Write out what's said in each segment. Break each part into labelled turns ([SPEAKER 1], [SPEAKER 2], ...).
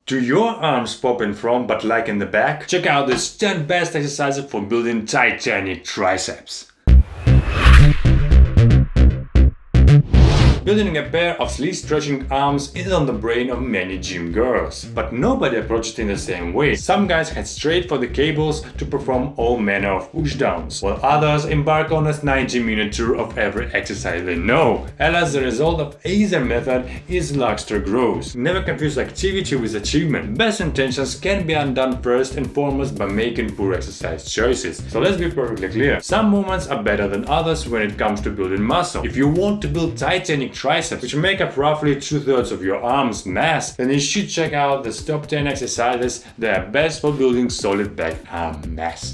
[SPEAKER 1] Do your arms pop in front but lag in the back? Check out these 10 best exercises for building titanic triceps. Building a pair of sleeve-stretching arms is on the brain of many gym-goers. But nobody approaches it in the same way. Some guys head straight for the cables to perform all manner of push-downs, while others embark on a 90-minute tour of every exercise they know. Alas, the result of either method is lacklustre growth. Never confuse activity with achievement. Best intentions can be undone first and foremost by making poor exercise choices. So let's be perfectly clear. Some movements are better than others when it comes to building muscle. If you want to build titanic triceps, which make up roughly 2/3 of your arm's mass, then you should check out the top 10 exercises that are best for building solid back arm mass.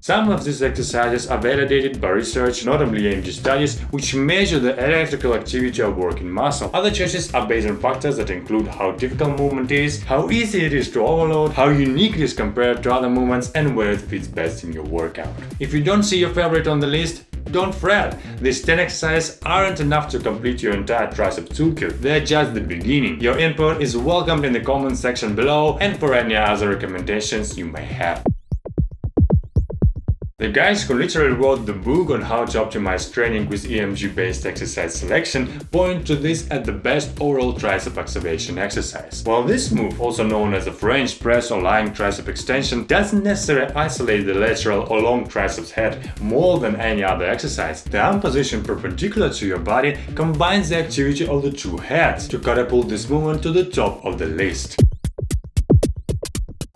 [SPEAKER 1] Some of these exercises are validated by research, notably EMG studies, which measure the electrical activity of working muscle. Other choices are based on factors that include how difficult movement is, how easy it is to overload, how unique it is compared to other movements, and where it fits best in your workout. If you don't see your favorite on the list, don't fret. These 10 exercises aren't enough to complete your entire tricep toolkit. They're just the beginning. Your input is welcomed in the comment section below and for any other recommendations you may have. The guys who literally wrote the book on how to optimize training with EMG-based exercise selection point to this as the best overall tricep activation exercise. While this move, also known as a French press or lying tricep extension, doesn't necessarily isolate the lateral or long triceps head more than any other exercise, the arm position perpendicular to your body combines the activity of the two heads to catapult this movement to the top of the list.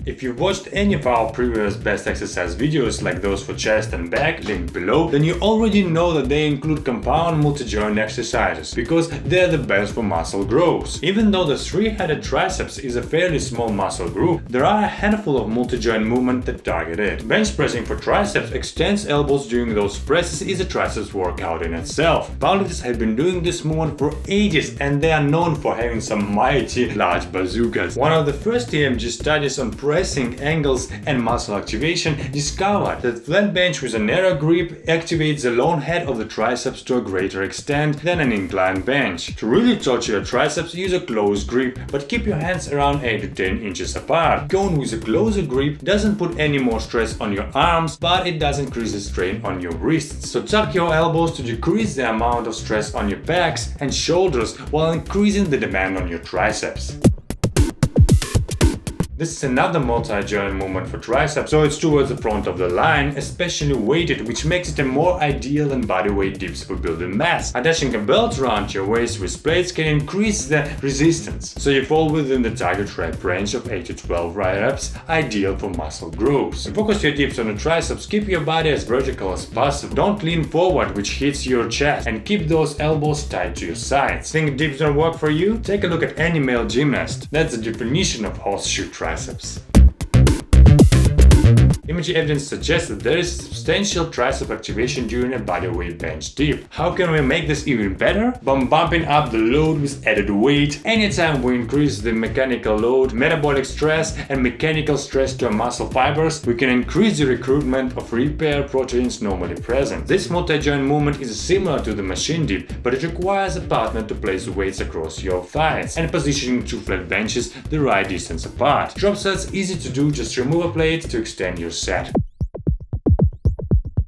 [SPEAKER 1] If you've watched any of our previous best exercise videos like those for chest and back, linked below, then you already know that they include compound multi-joint exercises, because they're the best for muscle growth. Even though the three-headed triceps is a fairly small muscle group, there are a handful of multi-joint movements that target it. Bench pressing for triceps extends elbows during those presses is a triceps workout in itself. Powerlifters have been doing this movement for ages and they are known for having some mighty large bazookas. One of the first EMG studies on pressing angles and muscle activation discovered that flat bench with a narrow grip activates the long head of the triceps to a greater extent than an inclined bench. To really torture your triceps, use a close grip, but keep your hands around 8 to 10 inches apart. Going with a closer grip doesn't put any more stress on your arms, but it does increase the strain on your wrists. So tuck your elbows to decrease the amount of stress on your backs and shoulders while increasing the demand on your triceps. This is another multi-joint movement for triceps, so it's towards the front of the line, especially weighted, which makes it a more ideal than bodyweight dips for building mass. Attaching a belt around your waist with plates can increase the resistance, so you fall within the target rep range of 8 to 12 reps, ideal for muscle growth. To focus your dips on the triceps, keep your body as vertical as possible. Don't lean forward, which hits your chest, and keep those elbows tight to your sides. Think dips don't work for you? Take a look at any male gymnast. That's the definition of horseshoe triceps. Imaging evidence suggests that there is substantial tricep activation during a bodyweight bench dip. How can we make this even better? By bumping up the load with added weight. Anytime we increase the mechanical load, metabolic stress, and mechanical stress to our muscle fibers, we can increase the recruitment of repair proteins normally present. This multi-joint movement is similar to the machine dip, but it requires a partner to place weights across your thighs and positioning two flat benches the right distance apart. Drop sets easy to do, just remove a plate to extend your set.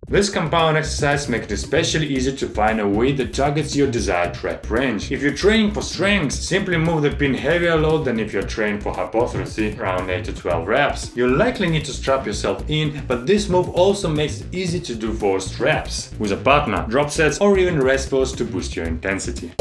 [SPEAKER 1] This compound exercise makes it especially easy to find a weight that targets your desired rep range. If you're training for strength, simply move the pin heavier load than if you're training for hypertrophy, around 8 to 12 reps. You'll likely need to strap yourself in, but this move also makes it easy to do forced reps with a partner, drop sets, or even rest pose to boost your intensity.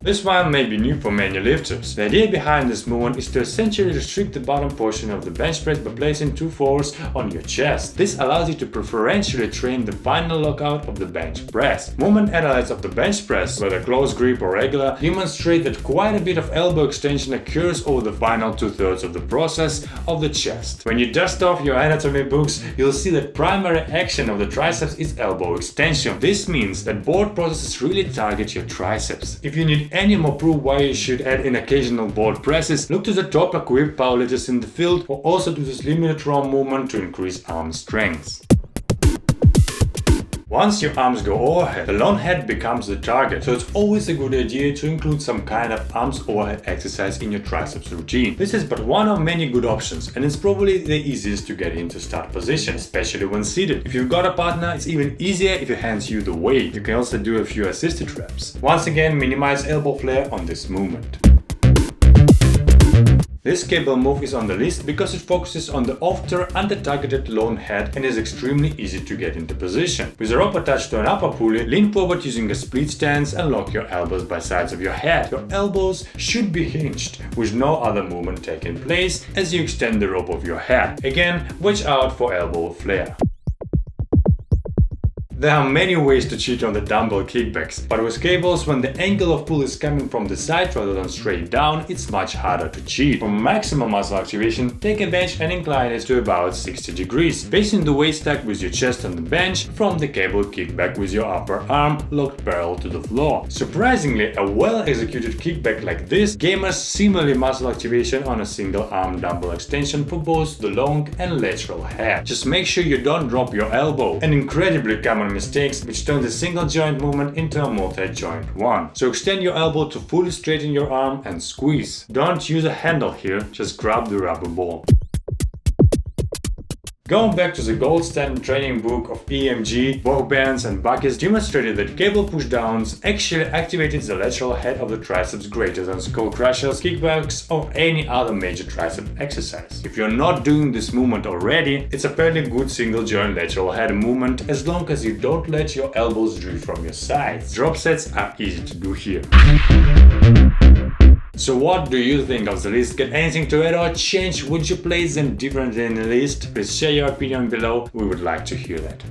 [SPEAKER 1] This one may be new for many lifters. The idea behind this movement is to essentially restrict the bottom portion of the bench press by placing two forwards on your chest. This allows you to preferentially train the final lockout of the bench press. Movement analysis of the bench press, whether close grip or regular, demonstrate that quite a bit of elbow extension occurs over the final 2/3 of the process of the chest. When you dust off your anatomy books, you'll see that primary action of the triceps is elbow extension. This means that both processes really target your triceps. If you need any more proof why you should add in occasional board presses, look to the top equipped powerlifters in the field, or also to this limited row movement to increase arm strength. Once your arms go overhead, the long head becomes the target, so it's always a good idea to include some kind of arms overhead exercise in your triceps routine. This is but one of many good options, and it's probably the easiest to get into start position, especially when seated. If you've got a partner, it's even easier if your hands you the weight. You can also do a few assisted reps. Once again, minimize elbow flare on this movement. This cable move is on the list because it focuses on the often under-targeted lone head and is extremely easy to get into position. With a rope attached to an upper pulley, lean forward using a split stance and lock your elbows by sides of your head. Your elbows should be hinged, with no other movement taking place as you extend the rope of your head. Again, watch out for elbow flare. There are many ways to cheat on the dumbbell kickbacks, but with cables, when the angle of pull is coming from the side rather than straight down, it's much harder to cheat. For maximum muscle activation, take a bench and incline it to about 60 degrees, placing the weight stack with your chest on the bench from the cable kickback with your upper arm locked parallel to the floor. Surprisingly, a well-executed kickback like this gamers similarly muscle activation on a single arm dumbbell extension for both the long and lateral head. Just make sure you don't drop your elbow, an incredibly common mistakes which turn the single joint movement into a multi-joint one. So extend your elbow to fully straighten your arm and squeeze. Don't use a handle here, just grab the rubber ball. Going back to the gold standard training book of EMG, both bands and buckets demonstrated that cable pushdowns actually activated the lateral head of the triceps greater than skull crushers, kickbacks or any other major tricep exercise. If you're not doing this movement already, it's a fairly good single joint lateral head movement as long as you don't let your elbows drift from your sides. Drop sets are easy to do here. So what do you think of the list? Get anything to add or change? Would you place them differently in the list? Please share your opinion below, we would like to hear that.